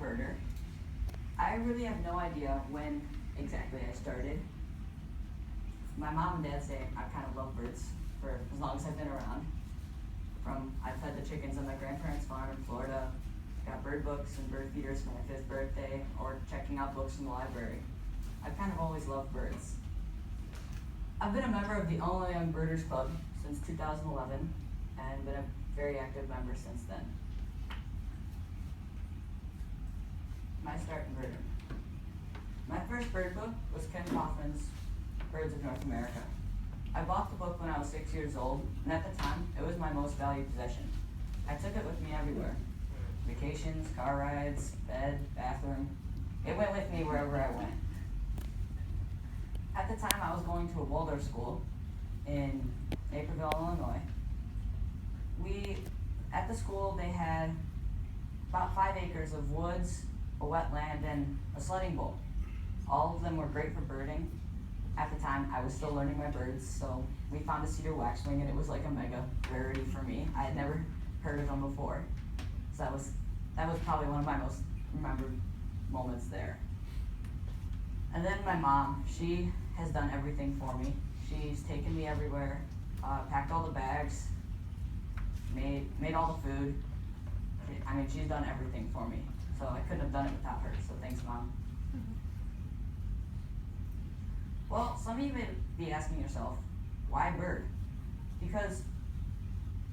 birder. I really have no idea when exactly I started. My mom and dad say I've kind of loved birds for as long as I've been around. I fed the chickens on my grandparents' farm in Florida, got bird books and bird feeders for my 5th birthday, or checking out books from the library. I've kind of always loved birds. I've been a member of the Illinois Young Birders Club since 2011 and been a very active member since then. My start in birding. My first bird book was Ken Kaufman's Birds of North America. I bought the book when I was 6 years old, and at the time, it was my most valued possession. I took it with me everywhere. Vacations, car rides, bed, bathroom. It went with me wherever I went. At the time, I was going to a Waldorf school in Naperville, Illinois. At the school, they had about 5 acres of woods, a wetland, and a sledding bowl. All of them were great for birding. At the time, I was still learning my birds, so we found a cedar waxwing, and it was like a mega rarity for me. I had never heard of them before, so that was probably one of my most remembered moments there. And then my mom, she has done everything for me. She's taken me everywhere, packed all the bags, made all the food. I mean, she's done everything for me, so I couldn't have done it without her, so thanks, Mom. Well, some of you may be asking yourself, why bird? Because,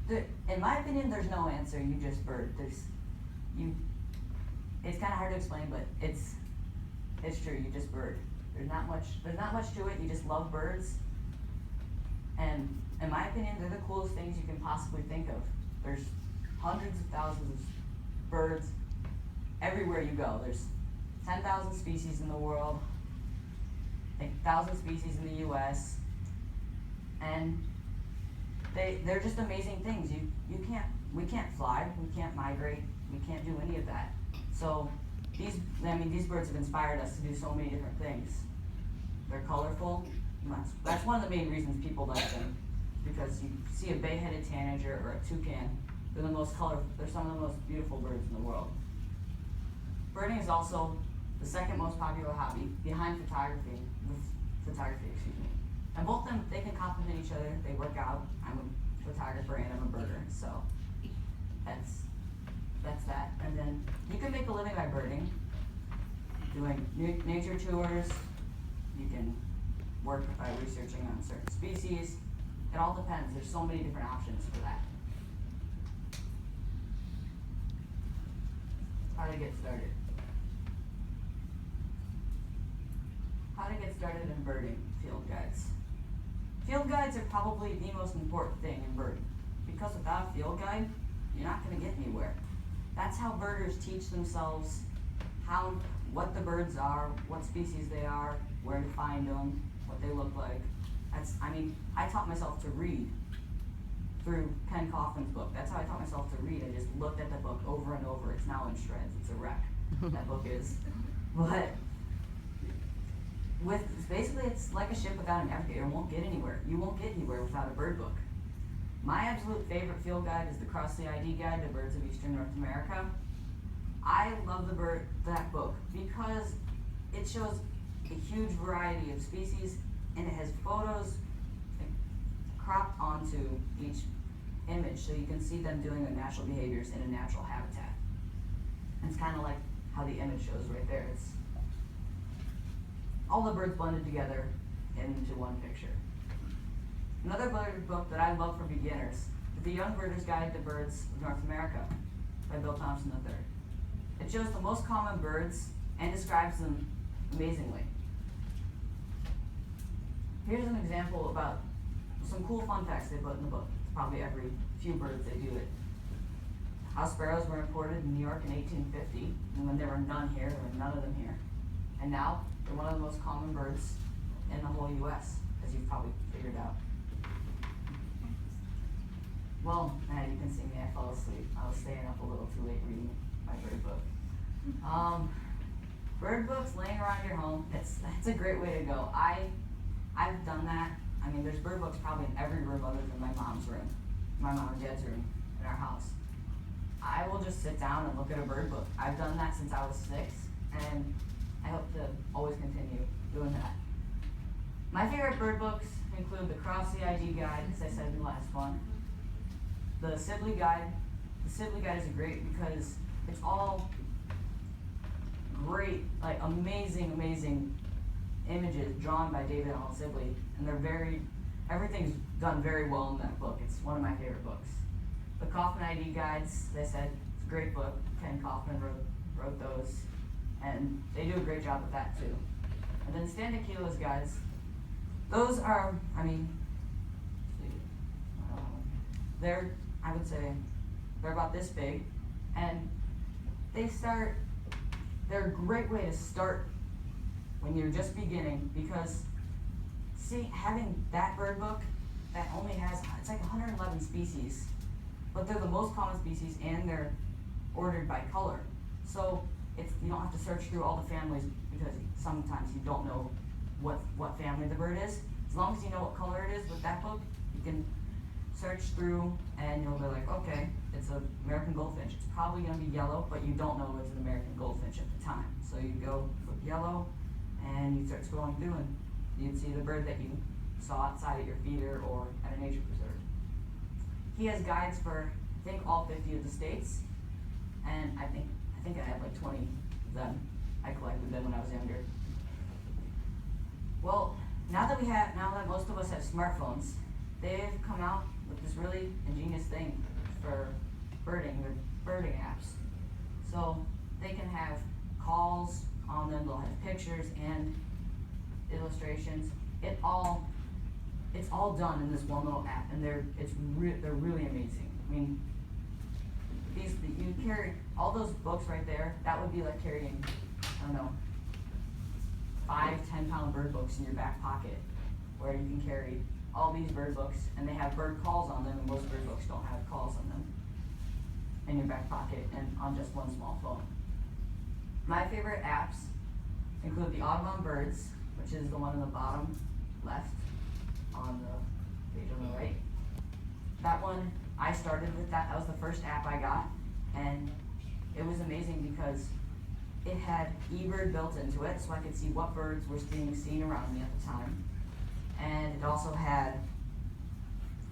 in my opinion, there's no answer, you just bird. It's kind of hard to explain, but it's true, you just bird. There's not much to it, you just love birds. And in my opinion, they're the coolest things you can possibly think of. There's hundreds of thousands of birds everywhere you go. There's 10,000 species in the world, I think 1,000 species in the US, and they're just amazing things. We can't fly, we can't migrate, we can't do any of that. So these birds have inspired us to do so many different things. They're colorful. That's one of the main reasons people like them, because you see a bay-headed tanager or a toucan. They're some of the most beautiful birds in the world. Birding is also the second most popular hobby behind photography. And both of them, they can complement each other. They work out. I'm a photographer and I'm a birder, so that's that. And then you can make a living by birding, doing nature tours. You can work by researching on certain species. It all depends. There's so many different options for that. How to get started. How to get started in birding field guides. Field guides are probably the most important thing in birding, because without a field guide, you're not going to get anywhere. That's how birders teach themselves what the birds are, what species they are, where to find them, what they look like. I taught myself to read through Ken Kaufman's book. That's how I taught myself to read. I just looked at the book over and over. It's now in shreds. It's a wreck. That book is. But basically it's like a ship without a navigator. It won't get anywhere. You won't get anywhere without a bird book. My absolute favorite field guide is the Crossley ID Guide to Birds of Eastern North America. I love that book because it shows a huge variety of species, and it has photos cropped onto each image so you can see them doing their natural behaviors in a natural habitat. And it's kind of like how the image shows right there. It's all the birds blended together into one picture. Another bird book that I love for beginners is The Young Birder's Guide to Birds of North America by Bill Thompson III. It shows the most common birds and describes them amazingly. Here's an example about some cool fun facts they put in the book. It's probably every few birds they do it. House sparrows were imported in New York in 1850, and when there were none here, there were none of them here. And now, they're one of the most common birds in the whole US, as you've probably figured out. Well, you can see me, I fell asleep. I was staying up a little too late reading my bird book. Bird books laying around your home, it's a great way to go. I've done that. I mean, there's bird books probably in every room other than my mom and dad's room in our house. I will just sit down and look at a bird book. I've done that since I was 6, and I hope to always continue doing that. My favorite bird books include the Cross the ID Guide, as I said in the last one. The Sibley Guide. The Sibley Guide is great because it's all great, like amazing images drawn by David Allen Sibley, and everything's done very well in that book. It's one of my favorite books. The Kaufman ID Guides, as I said, it's a great book. Ken Kaufman wrote those, and they do a great job with that too. And then Stan Tequila's guides, those are, I would say, they're about this big, and they're a great way to start when you're just beginning, because having that bird book that only has, it's like 111 species, but they're the most common species and they're ordered by color. So you don't have to search through all the families, because sometimes you don't know what family the bird is. As long as you know what color it is with that book, you can search through and you'll be like, okay, it's an American goldfinch. It's probably going to be yellow, but you don't know it's an American goldfinch at the time. So you go for yellow and you start scrolling through and you'd see the bird that you saw outside at your feeder or at a nature preserve. He has guides for, I think, all 50 of the states, and I think I have like 20 of them. I collected them when I was younger. Well, now that most of us have smartphones, they've come out with this really ingenious thing for birding, their birding apps. So they can have calls on them, they'll have pictures and illustrations. It's all done in this one little app, and they're really amazing. I mean, you carry all those books right there. That would be like carrying, I don't know, 5-10 pound bird books in your back pocket, where you can carry all these bird books, and they have bird calls on them, and most bird books don't have calls on them, in your back pocket and on just one small phone. My favorite apps include the Audubon Birds, which is the one in the bottom left on the page on the right. That one, I started with that. That was the first app I got, and it was amazing because it had eBird built into it, so I could see what birds were being seen around me at the time. And it also had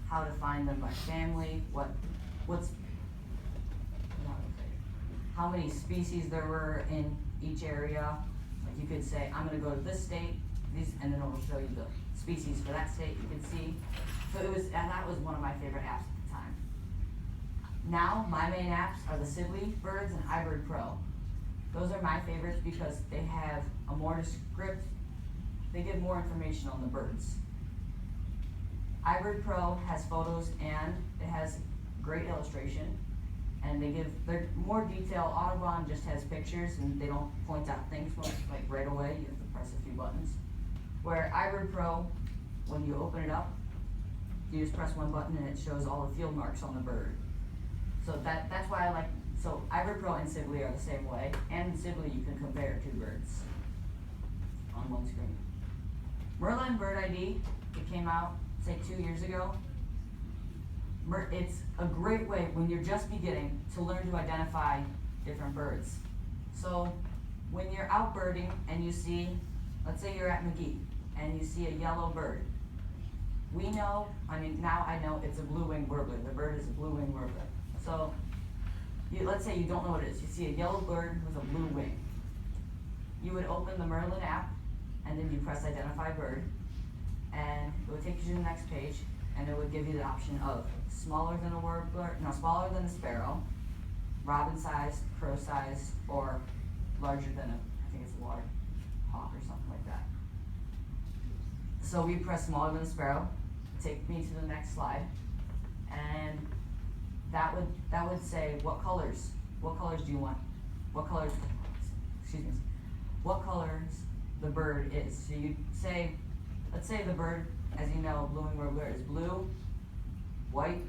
how to find them by family, how many species there were in each area. Like you could say, I'm going to go to this state, and then it will show you the species for that state. You can see. So that was one of my favorite apps at the time. Now my main apps are the Sibley Birds and iBird Pro. Those are my favorites because they have a more descriptive. They give more information on the birds. iBird Pro has photos and it has great illustration, and they're more detailed. Audubon just has pictures and they don't point out things like right away. You have to press a few buttons. Where iBird Pro, when you open it up, you just press one button and it shows all the field marks on the bird. So that's why I like. So iBird Pro and Sibley are the same way, and in Sibley you can compare two birds on one screen. Merlin Bird ID, it came out, say 2 years ago. It's a great way when you're just beginning to learn to identify different birds. So when you're out birding and you see, let's say you're at McGee and you see a yellow bird, now I know it's a blue-winged warbler. The bird is a blue-winged warbler. So let's say you don't know what it is. You see a yellow bird with a blue wing. You would open the Merlin app, and then you press Identify Bird, and it would take you to the next page, and it would give you the option of smaller than a sparrow, robin size, crow size, or larger than I think it's a water hawk or something like that. So we press smaller than a sparrow, take me to the next slide, and that would say what colors do you want? What colors the bird is. So you say, let's say the bird, as you know, blue-winged warbler is blue, white,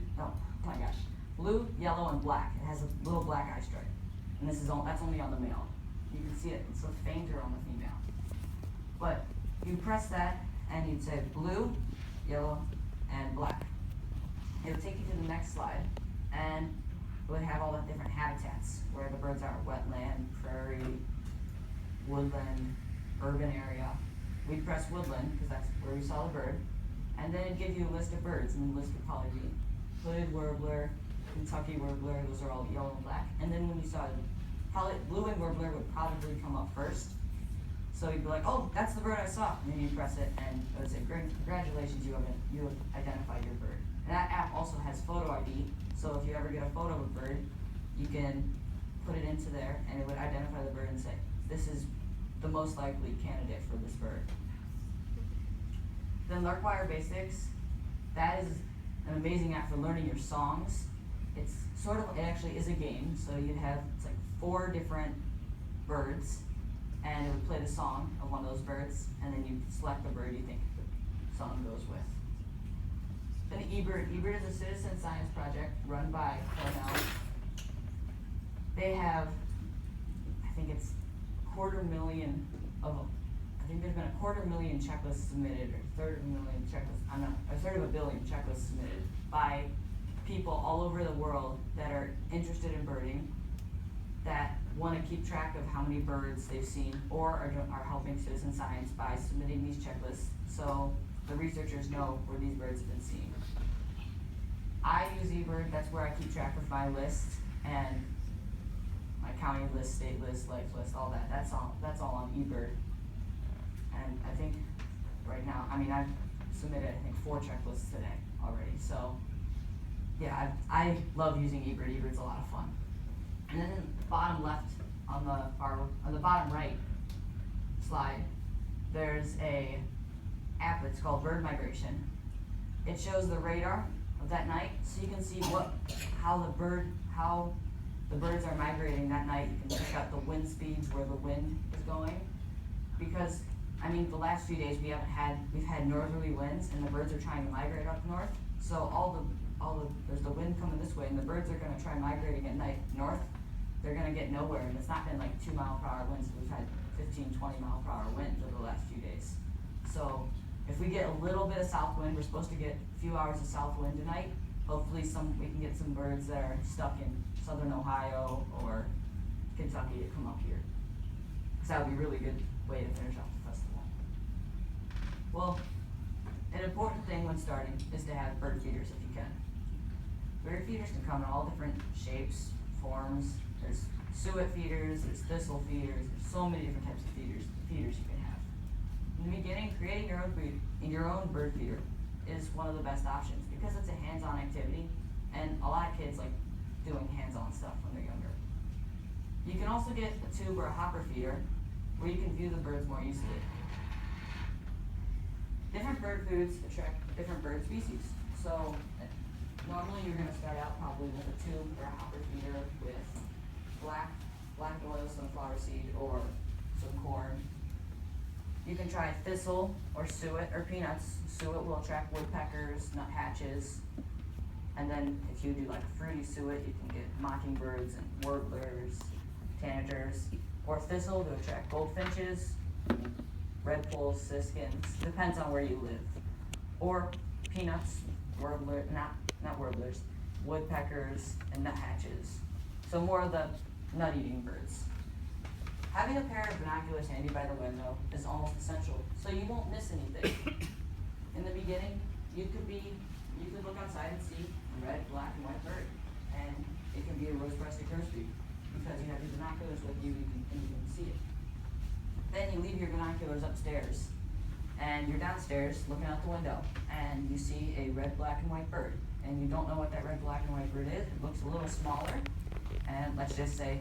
blue, yellow, and black. It has a little black eye stripe. And that's only on the male. You can see it's fainter on the female. But you press that and you'd say blue, yellow, and black. It'll take you to the next slide. And would have all the different habitats where the birds are: wetland, prairie, woodland, urban area. We'd press woodland because that's where we saw the bird, and then it'd give you a list of birds, and the list would probably be hooded warbler, Kentucky warbler, those are all yellow and black. And then when you saw probably blue-winged warbler would probably come up first. So you'd be like, oh, that's the bird I saw. And then you press it and it would say, congratulations, you have identified your bird. And that app also has photo ID, so if you ever get a photo of a bird, you can put it into there and it would identify the bird and say, this is the most likely candidate for this bird. Then Larkwire Basics, that is an amazing app for learning your songs. It's sort of, it actually is a game, so you'd have, it's like 4 different birds, and it would play the song of one of those birds, and then you select the bird you think the song goes with. Then eBird. eBird is a citizen science project run by Cornell. They have, I think it's 250,000 of, I think there's been 250,000 checklists submitted, or a third of a billion checklists submitted by people all over the world that are interested in birding, that want to keep track of how many birds they've seen, or are helping citizen science by submitting these checklists so the researchers know where these birds have been seen. I use eBird, that's where I keep track of my list, and my county list, state list, life list, all that. That's all on eBird. And I think right now, I mean, I've submitted, I think, 4 checklists today already. So yeah, I love using eBird. eBird's a lot of fun. And then in the bottom left, on the bottom right slide, there's a app that's called Bird Migration. It shows the radar of that night, so you can see how the birds are migrating that night. You can check out the wind speeds, where the wind is going. Because, I mean, the last few days we've had northerly winds, and the birds are trying to migrate up north. So there's the wind coming this way, and the birds are going to try migrating at night north. They're going to get nowhere, and it's not been like 2-mile-per-hour winds. We've had 15, 20-mile-per-hour winds over the last few days. So if we get a little bit of south wind, we're supposed to get a few hours of south wind tonight. Hopefully we can get some birds that are stuck in southern Ohio or Kentucky to come up here. Because that would be a really good way to finish off the festival. Well, an important thing when starting is to have bird feeders if you can. Bird feeders can come in all different shapes, forms. There's suet feeders, there's thistle feeders, there's so many different types of feeders you can have. In the beginning, creating your own bird feeder is one of the best options because it's a hands-on activity, and a lot of kids like doing hands-on stuff when they're younger. You can also get a tube or a hopper feeder where you can view the birds more easily. Different bird foods attract different bird species. So normally you're going to start out probably with a tube or a hopper feeder with black oil sunflower seed or some corn. You can try thistle or suet or peanuts. Suet will attract woodpeckers, nuthatches, and then if you do like fruity suet, you can get mockingbirds and warblers, tanagers, or thistle to attract goldfinches, redpolls, siskins, depends on where you live. Or peanuts, not warblers, woodpeckers, and nuthatches. So more of the nut-eating birds. Having a pair of binoculars handy by the window is almost essential, so you won't miss anything. In the beginning, you could look outside and see a red, black, and white bird, and it can be a rose-breasted grosbeak because you have your binoculars with you and you can see it. Then you leave your binoculars upstairs, and you're downstairs looking out the window, and you see a red, black, and white bird, and you don't know what that red, black, and white bird is. It looks a little smaller, and let's just say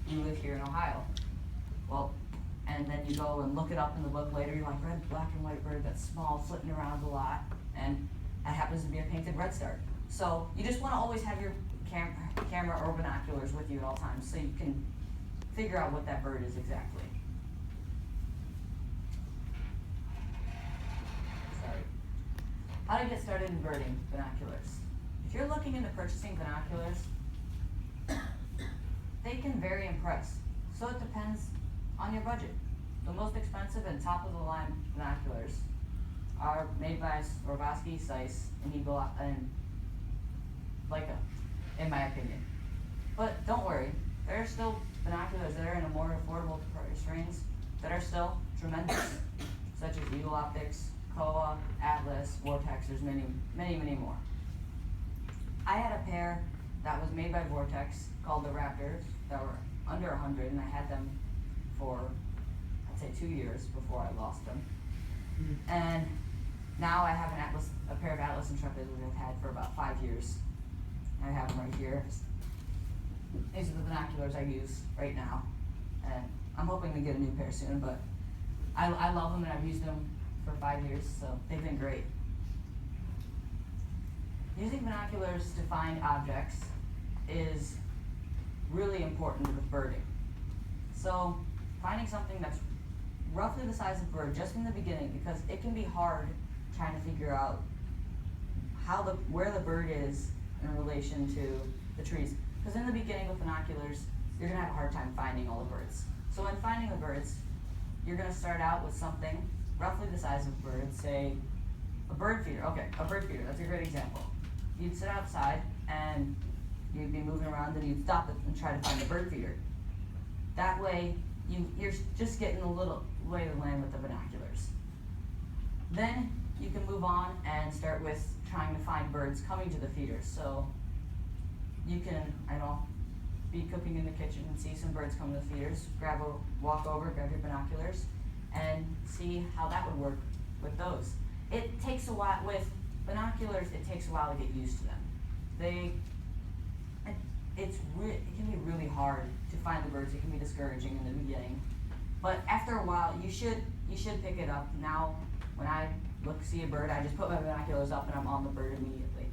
you live here in Ohio. Well, and then you go and look it up in the book later, you're like, red, black, and white bird that's small, flitting around a lot, and that happens to be a painted redstart. So you just want to always have your camera or binoculars with you at all times so you can figure out what that bird is exactly. Sorry. How to get started in birding binoculars. If you're looking into purchasing binoculars, they can vary in price, so it depends on your budget. The most expensive and top-of-the-line binoculars are made by Swarovski, Zeiss, and Leica, in my opinion. But don't worry, there are still binoculars that are in a more affordable price range that are still tremendous, such as Eagle Optics, Kowa, Atlas, Vortex. There's many, many, many more. I had a pair that was made by Vortex called the Raptors that were under 100, and I had them for, I'd say, 2 years before I lost them. And now I have a pair of Atlas Intrepids which I've had for about 5 years. I have them right here. These are the binoculars I use right now, and I'm hoping to get a new pair soon, but I love them and I've used them for 5 years, so they've been great. Using binoculars to find objects is really important with birding. So finding something that's roughly the size of a bird just in the beginning, because it can be hard trying to figure out where the bird is in relation to the trees. Because in the beginning with binoculars, you're going to have a hard time finding all the birds. So when finding the birds, you're going to start out with something roughly the size of a bird, say a bird feeder. Okay, a bird feeder, that's a great example. You'd sit outside and you'd be moving around and you'd stop it and try to find the bird feeder. That way, you're just getting a little lay of the land with the binoculars. Then you can move on and start with trying to find birds coming to the feeders. So you can, be cooking in the kitchen and see some birds come to the feeders, walk over, grab your binoculars, and see how that would work with those. It takes a while, with binoculars, it takes a while to get used to them. It can be really hard to find the birds. It can be discouraging in the beginning, but after a while, you should pick it up. Now, when I see a bird, I just put my binoculars up and I'm on the bird immediately.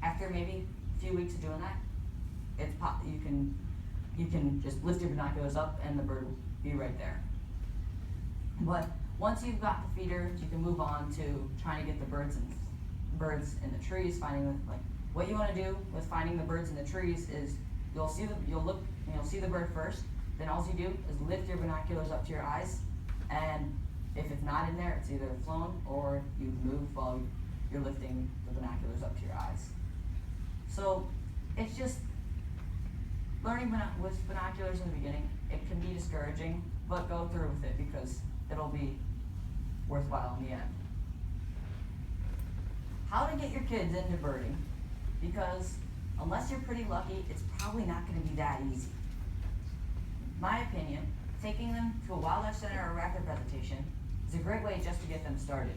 After maybe a few weeks of doing that, you can just lift your binoculars up and the bird will be right there. But once you've got the feeder, you can move on to trying to get the birds in the trees. What you want to do with finding the birds in the trees is you'll see the bird first. Then all you do is lift your binoculars up to your eyes, and if it's not in there, it's either flown or you move while you're lifting the binoculars up to your eyes. So it's just learning with binoculars in the beginning. It can be discouraging, but go through with it because it'll be worthwhile in the end. How to get your kids into birding, because unless you're pretty lucky, it's probably not going to be that easy. My opinion, taking them to a wildlife center or raptor presentation is a great way just to get them started.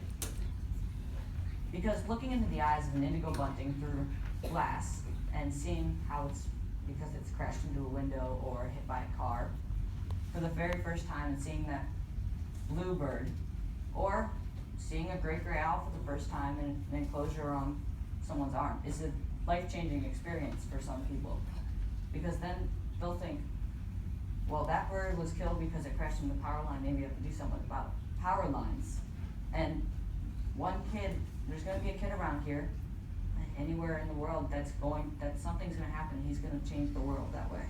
Because looking into the eyes of an indigo bunting through glass and seeing how because it's crashed into a window or hit by a car for the very first time, and seeing that bluebird, or seeing a great gray owl for the first time in an enclosure on someone's arm is a life-changing experience for some people. Because then they'll think, well, that bird was killed because it crashed into the power line, maybe I have to do something about power lines. And there's going to be a kid around here, anywhere in the world, that something's going to happen. He's going to change the world that way.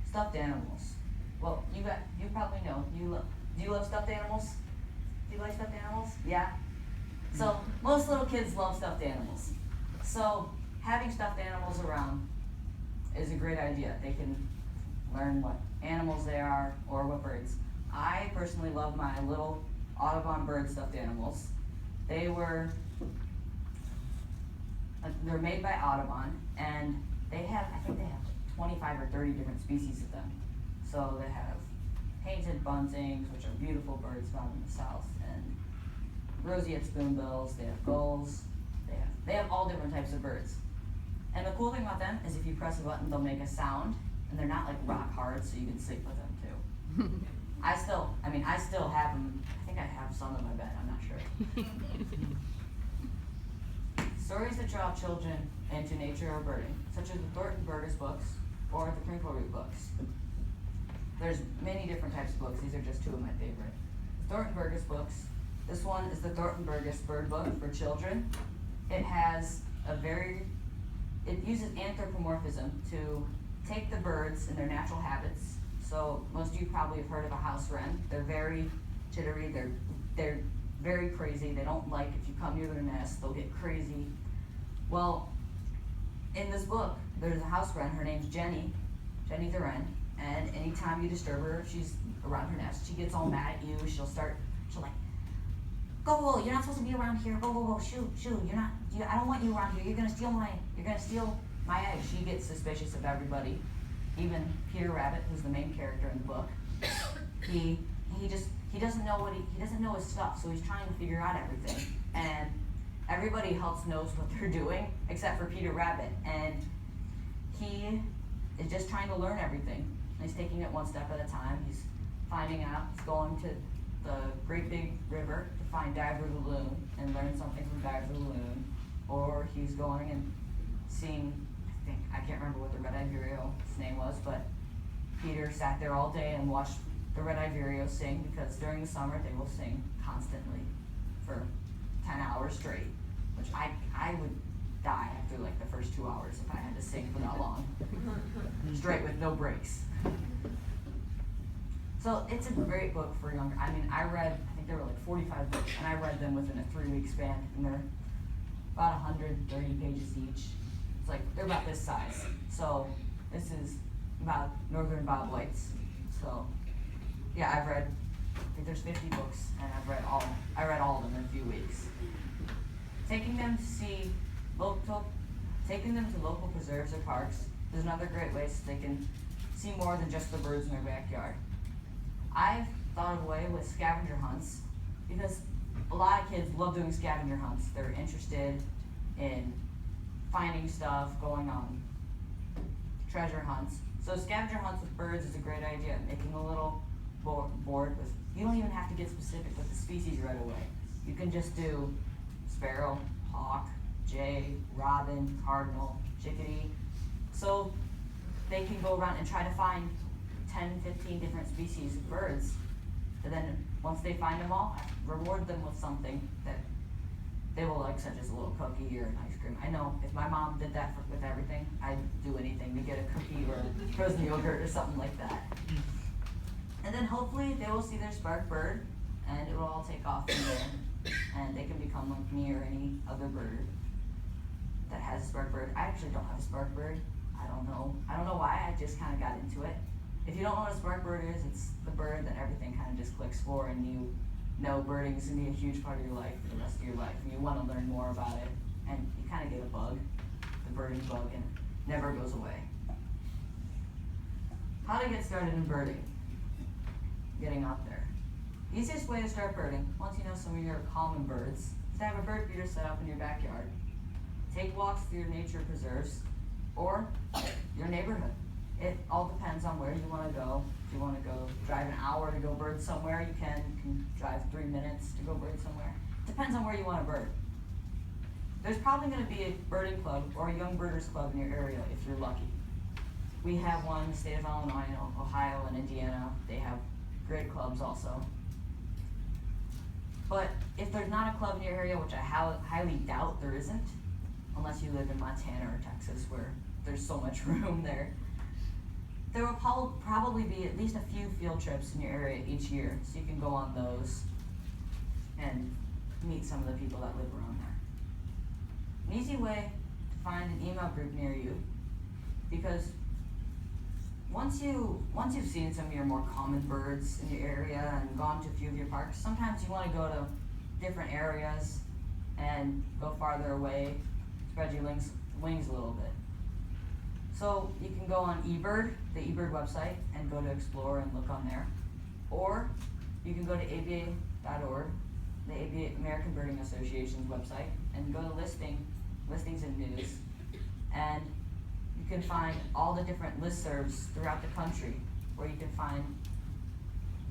Stuffed animals. Well, you probably know. Do you love stuffed animals? Do you like stuffed animals? Yeah? So most little kids love stuffed animals. So having stuffed animals around is a great idea. They can learn what animals they are or what birds. I personally love my little Audubon bird stuffed animals. They're made by Audubon, and I think they have 25 or 30 different species of them. So they have painted buntings, which are beautiful birds found in the south, and roseate spoonbills. They have gulls. They have all different types of birds. And the cool thing about them is if you press a button, they'll make a sound, and they're not like rock hard, so you can sleep with them too. I still have them. I think I have some in my bed. I'm not sure. Stories that draw children into nature or birding, such as the Thornton Burgess books or the Crinkle Root books. There's many different types of books. These are just two of my favorite. The Thornton Burgess books. This one is the Thornton Burgess Bird Book for children. It uses anthropomorphism to take the birds in their natural habits. So most of you probably have heard of a house wren. They're very jittery. They're very crazy. They don't like if you come near their nest. They'll get crazy. Well, in this book, there's a house wren, her name's Jenny the wren, and anytime you disturb her, she's around her nest, she gets all mad at you, she'll like, go, you're not supposed to be around here, go, shoo, I don't want you around here, you're gonna steal my eggs. She gets suspicious of everybody, even Peter Rabbit, who's the main character in the book. He doesn't know his stuff, so he's trying to figure out everything, and everybody else knows what they're doing, except for Peter Rabbit, and he is just trying to learn everything. He's taking it one step at a time. He's finding out, he's going to the great big river to find Diver the Loon and learn something from Diver the Loon, or he's going and seeing, I can't remember what the red-eyed vireo's name was, but Peter sat there all day and watched the red-eyed vireo sing, because during the summer they will sing constantly for 10 hours straight, which I would die after like the first 2 hours if I had to sing for that long, straight with no breaks. So it's a great book for younger. I mean, I think there were like 45 books, and I read them within a 3-week span, and they're about 130 pages each. It's like, they're about this size. So this is about northern bobwhites. So yeah, I think there's 50 books, and I read all of them in a few weeks. Taking them to local preserves or parks is another great way so they can see more than just the birds in their backyard. I've thought of a way with scavenger hunts, because a lot of kids love doing scavenger hunts. They're interested in finding stuff, going on treasure hunts. So scavenger hunts with birds is a great idea. Making a little board with, you don't even have to get specific with the species right away. You can just do sparrow, hawk, jay, robin, cardinal, chickadee. So they can go around and try to find 10, 15 different species of birds. And then once they find them all, reward them with something that they will like, such as a little cookie or an ice cream. I know if my mom did that with everything, I'd do anything to get a cookie or frozen yogurt or something like that. And then hopefully they will see their spark bird, and it will all take off from there, and they can become like me or any other bird that has a spark bird. I actually don't have a spark bird. I don't know why, I just kind of got into it. If you don't know what a spark bird is, it's the bird that everything kind of just clicks for, and you know birding is going to be a huge part of your life for the rest of your life, and you want to learn more about it, and you kind of get a bug, the birding bug, and it never goes away. How to get started in birding? Getting out there. Easiest way to start birding, once you know some of your common birds, is to have a bird feeder set up in your backyard. Take walks through your nature preserves or your neighborhood. It all depends on where you want to go. If you want to go drive an hour to go bird somewhere, you can drive 3 minutes to go bird somewhere. Depends on where you want to bird. There's probably going to be a birding club or a young birders club in your area if you're lucky. We have one in the state of Illinois, Ohio, and Indiana. They have great clubs also. But if there's not a club in your area, which I highly doubt there isn't, unless you live in Montana or Texas where there's so much room there, there will probably be at least a few field trips in your area each year, so you can go on those and meet some of the people that live around there. An easy way to find an email group near you, because once you've seen some of your more common birds in your area and gone to a few of your parks, sometimes you want to go to different areas and go farther away, spread your wings a little bit. So you can go on eBird, the eBird website, and go to explore and look on there. Or you can go to ABA.org, the ABA American Birding Association's website, and go to listings and news. And you can find all the different listservs throughout the country where you can find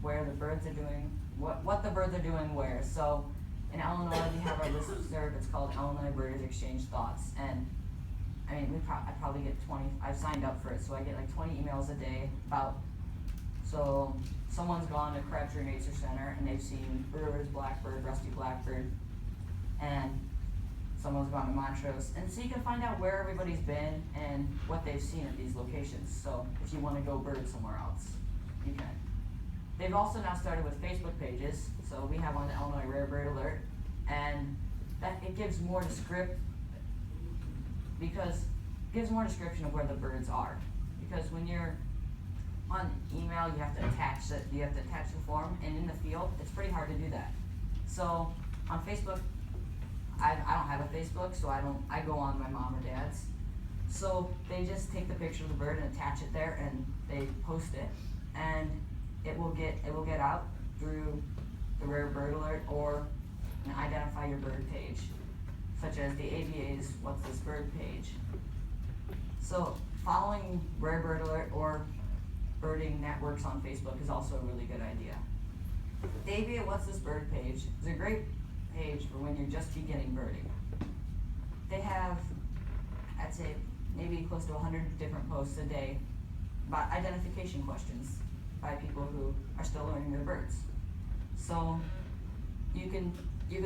where the birds are doing, what the birds are doing where. So in Illinois, we have our listserv, it's called Illinois Birders Exchange Thoughts. And I mean, I probably get 20, I've signed up for it, so I get like 20 emails a day about, so someone's gone to Crabtree Nature Center and they've seen Brewer's blackbird, rusty blackbird, and someone's gone to Montrose. And so you can find out where everybody's been and what they've seen at these locations. So if you want to go bird somewhere else, you can. They've also now started with Facebook pages. So we have one, the Illinois Rare Bird Alert, and that it gives more to script, because gives more description of where the birds are. Because when you're on email, you have to attach the form, and in the field, it's pretty hard to do that. So on Facebook, I don't have a Facebook, so I go on my mom or dad's. So they just take the picture of the bird and attach it there, and they post it, and it will get out through the Rare Bird Alert or an Identify Your Bird page, such as the ABA's What's This Bird page. So following Rare Bird Alert or birding networks on Facebook is also a really good idea. The ABA What's This Bird page is a great page for when you're just beginning birding. They have, I'd say, maybe close to 100 different posts a day about identification questions by people who are still learning their birds. So you can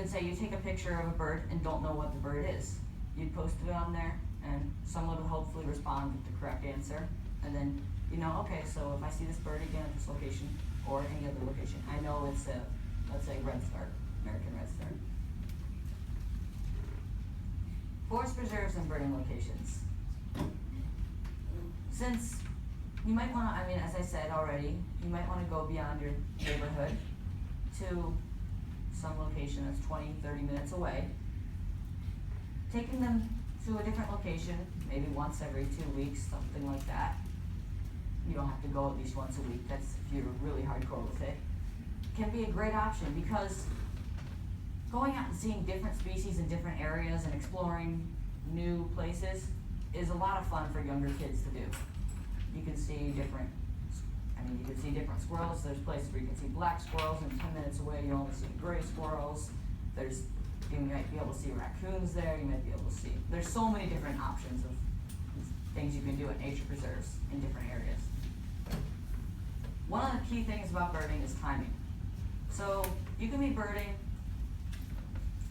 say you take a picture of a bird and don't know what the bird is. You'd post it on there, and someone would hopefully respond with the correct answer, and then you know, okay, so if I see this bird again at this location or any other location, I know it's a, let's say, red star, American red star. Forest preserves and birding locations. Since you might want to, I mean, as I said already, you might want to go beyond your neighborhood to some location that's 20, 30 minutes away. Taking them to a different location, maybe once every 2 weeks, something like that. You don't have to go at least once a week, that's if you're really hardcore with it. Can be a great option because going out and seeing different species in different areas and exploring new places is a lot of fun for younger kids to do. You can see different squirrels. There's places where you can see black squirrels, and 10 minutes away you only see gray squirrels. You might be able to see raccoons there. You might be able to see. There's so many different options of things you can do at nature preserves in different areas. One of the key things about birding is timing. So you can be birding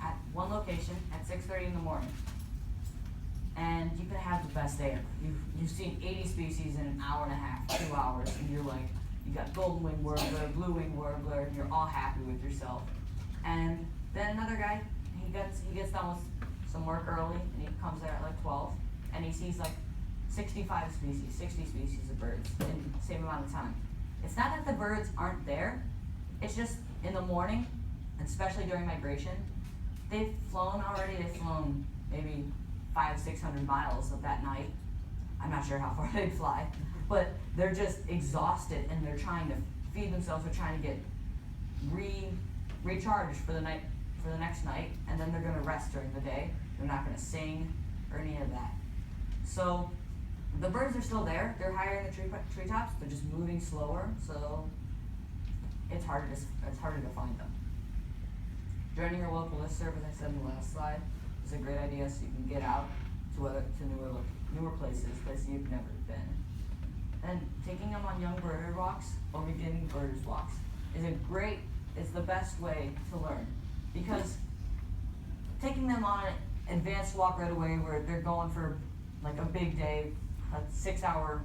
at one location at 6:30 in the morning, and you can have the best day ever. You've seen 80 species in an hour and a half, 2 hours, and you're like, you got golden winged warbler, blue winged warbler, and you're all happy with yourself. And then another guy, he gets done with some work early, and he comes there at like 12, and he sees like 65 species, 60 species of birds in the same amount of time. It's not that the birds aren't there, it's just in the morning, especially during migration, they've flown maybe 500-600 miles of that night. I'm not sure how far they fly, but they're just exhausted and they're trying to feed themselves, they're trying to get recharged for the next night, and then they're gonna rest during the day. They're not gonna sing or any of that. So the birds are still there, they're higher in the treetops, they're just moving slower, so it's harder to find them. Joining your local listserv, as I said in the last slide, is a great idea so you can get out to newer places you've never been. And taking them on young birder walks or beginning birders walks it's the best way to learn. Because taking them on an advanced walk right away where they're going for like a big day, a 6-hour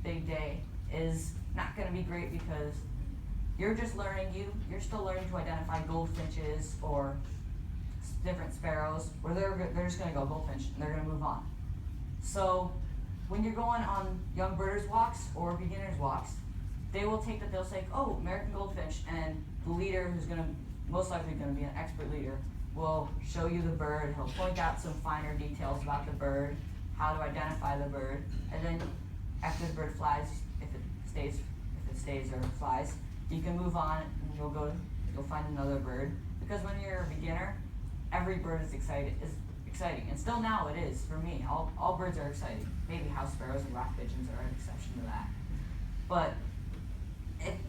big day, is not gonna be great because you're still learning to identify goldfinches or different sparrows, where they're just gonna go goldfinch and they're gonna move on. So when you're going on young birders walks or beginners walks, they'll say, oh, American goldfinch, and the leader, who's most likely gonna be an expert leader, will show you the bird. He'll point out some finer details about the bird, how to identify the bird, and then after the bird flies, if it stays or flies, you can move on and you'll find another bird. Because when you're a beginner, every bird is exciting, and still now it is for me. All birds are exciting. Maybe house sparrows and rock pigeons are an exception to that. But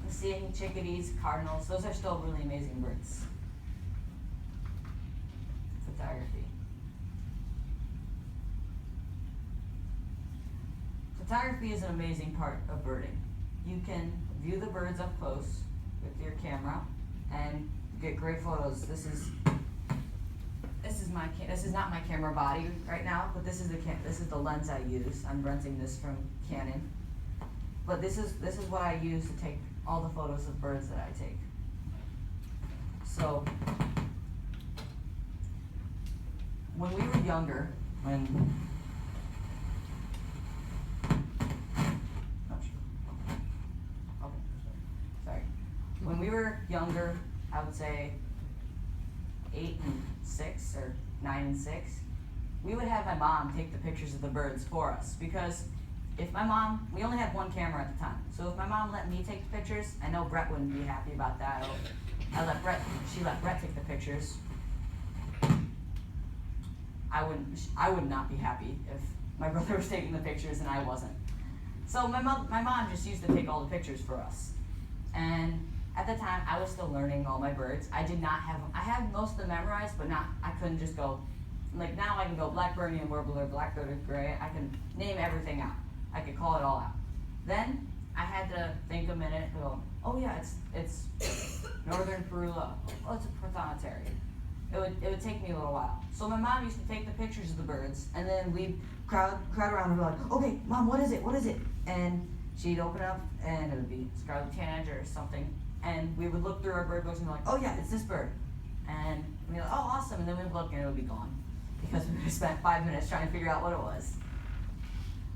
seeing chickadees, cardinals, those are still really amazing birds. Photography. Photography is an amazing part of birding. You can view the birds up close with your camera and get great photos. This is not my camera body right now, but this is the lens I use. I'm renting this from Canon. But this is what I use to take all the photos of birds that I take. So when we were younger, when were younger, I would say 8 and 6 or 9 and 6, we would have my mom take the pictures of the birds for us, because if my mom, we only had one camera at the time, so if my mom let me take the pictures, I know Brett wouldn't be happy about that. She let Brett take the pictures. I would not be happy if my brother was taking the pictures and I wasn't. So my mom just used to take all the pictures for us. And at the time, I was still learning all my birds. I did not have them. I had most of them memorized, but I couldn't just go, like now I can go black Burnian warbler, black-throated gray. I can name everything out. I could call it all out. Then I had to think a minute and go, oh yeah, it's northern Parula. Oh, it's a prothonotary. It would take me a little while. So my mom used to take the pictures of the birds, and then we'd crowd around and be like, okay, Mom, what is it? What is it? And she'd open up, and it would be scarlet tanager or something. And we would look through our bird books and be like, oh yeah, it's this bird. And we'd be like, oh, awesome. And then we'd look, and it would be gone, because we spent 5 minutes trying to figure out what it was.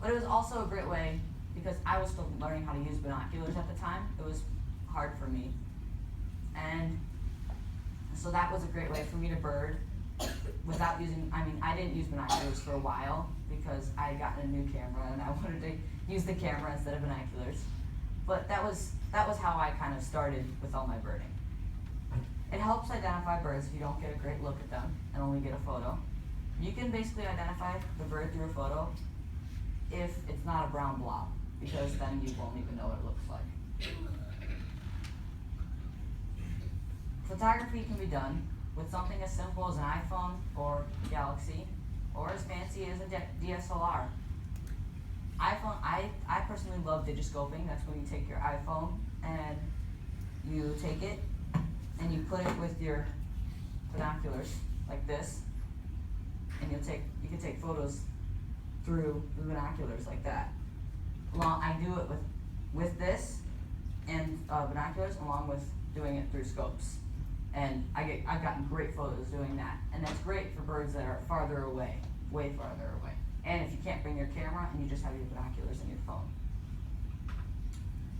But it was also a great way, because I was still learning how to use binoculars at the time. It was hard for me. And so that was a great way for me to bird without using, I didn't use binoculars for a while because I had gotten a new camera and I wanted to use the camera instead of binoculars. But that was how I kind of started with all my birding. It helps identify birds if you don't get a great look at them and only get a photo. You can basically identify the bird through a photo if it's not a brown blob, because then you won't even know what it looks like. Photography can be done with something as simple as an iPhone or Galaxy, or as fancy as a DSLR. I personally love digiscoping. That's when you take your iPhone and you take it and you put it with your binoculars like this, and you can take photos through the binoculars like that. I do it with this and binoculars, along with doing it through scopes. And I've gotten great photos doing that. And that's great for birds that are farther away, way farther away. And if you can't bring your camera and you just have your binoculars and your phone.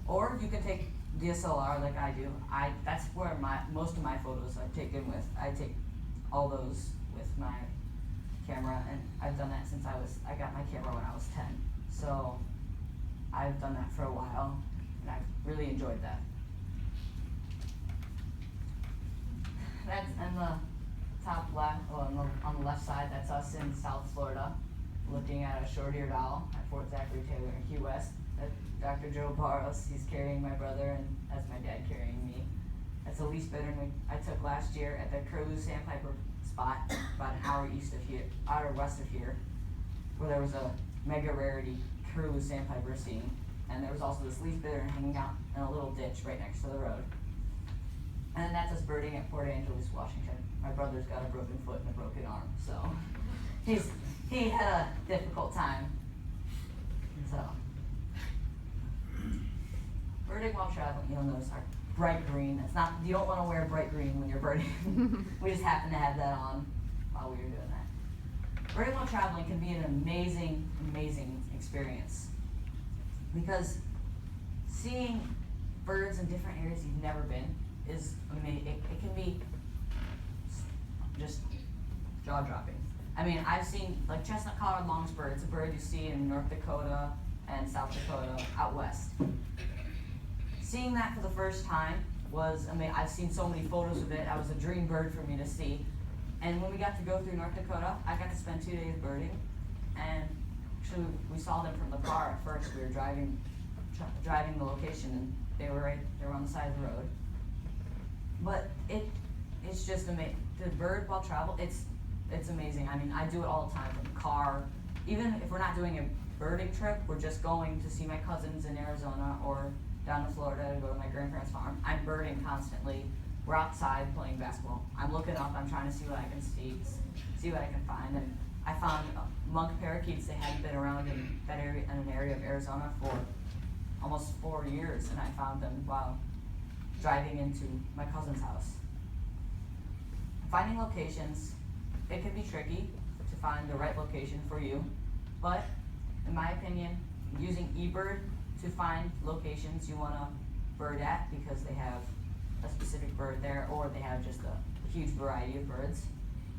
Or you can take DSLR like I do. That's where most of my photos I've taken with. I take all those with my camera, and I've done that since I got my camera when I was 10. So I've done that for a while, and I've really enjoyed that. That's in the top left, on the left side, that's us in South Florida, looking at a short-eared owl at Fort Zachary Taylor in Key West. That's Dr. Joe Barros. He's carrying my brother, and that's my dad carrying me. That's a lease bittern I took last year at the Curlew Sandpiper spot, about an hour west of here, where there was a mega rarity Curlew Sandpiper scene, and there was also this leaf bittern hanging out in a little ditch right next to the road. And then that's us birding at Port Angeles, Washington. My brother's got a broken foot and a broken arm, so he had a difficult time. So birding while traveling, you'll notice our bright green. It's not, you don't want to wear bright green when you're birding. We just happen to have that on while we were doing that. Birding while traveling can be an amazing, amazing experience, because seeing birds in different areas you've never been is amazing. It can be just jaw-dropping. I've seen like chestnut-collared longspur. It's a bird you see in North Dakota and South Dakota out west. Seeing that for the first time was amazing. I've seen so many photos of it. That was a dream bird for me to see. And when we got to go through North Dakota, I got to spend 2 days birding. And actually, we saw them from the car at first. We were driving the location, and they were on the side of the road. But it's just amazing. The bird while travel, it's amazing. I do it all the time from the car. Even if we're not doing a birding trip, we're just going to see my cousins in Arizona or down to Florida to go to my grandparents' farm. I'm birding constantly. We're outside playing basketball. I'm looking up. I'm trying to see what I can see what I can find. And I found monk parakeets. They hadn't been around in that area, in an area of Arizona for almost 4 years, and I found them while driving into my cousin's house. Finding locations, it can be tricky to find the right location for you, but in my opinion, using eBird to find locations you want to bird at, because they have a specific bird there, or they have just a huge variety of birds,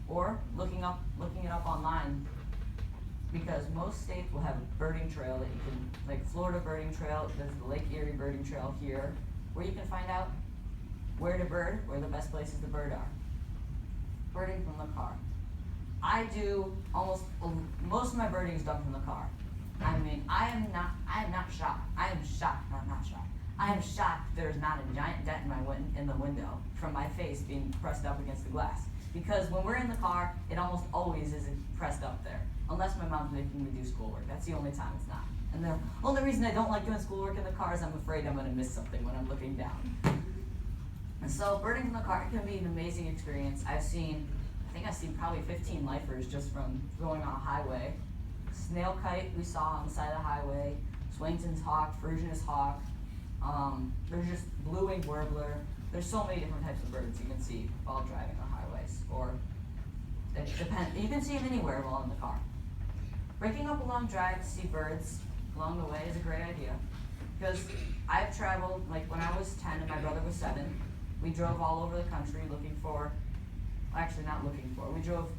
or looking it up online, because most states will have a birding trail that you can, like Florida birding trail, there's the Lake Erie birding trail here, where you can find out where to bird, where the best places to bird are. Birding from the car. I do most of my birding is done from the car. I mean, I am not shocked. I am shocked, not shocked. I am shocked there's not a giant dent in the window from my face being pressed up against the glass. Because when we're in the car, it almost always is pressed up there. Unless my mom's making me do schoolwork. That's the only time it's not. And the only reason I don't like doing schoolwork in the car is I'm afraid I'm gonna miss something when I'm looking down. And so birding from the car can be an amazing experience. I think I've seen probably 15 lifers just from going on a highway. Snail kite we saw on the side of the highway, Swainton's hawk, Frisian's hawk, there's just blue-winged warbler. There's so many different types of birds you can see while driving on highways, or it depends. You can see them anywhere while in the car. Breaking up a long drive to see birds along the way is a great idea, because I've traveled, like when I was 10 and my brother was 7, we drove all over the country looking for, actually not looking for, we drove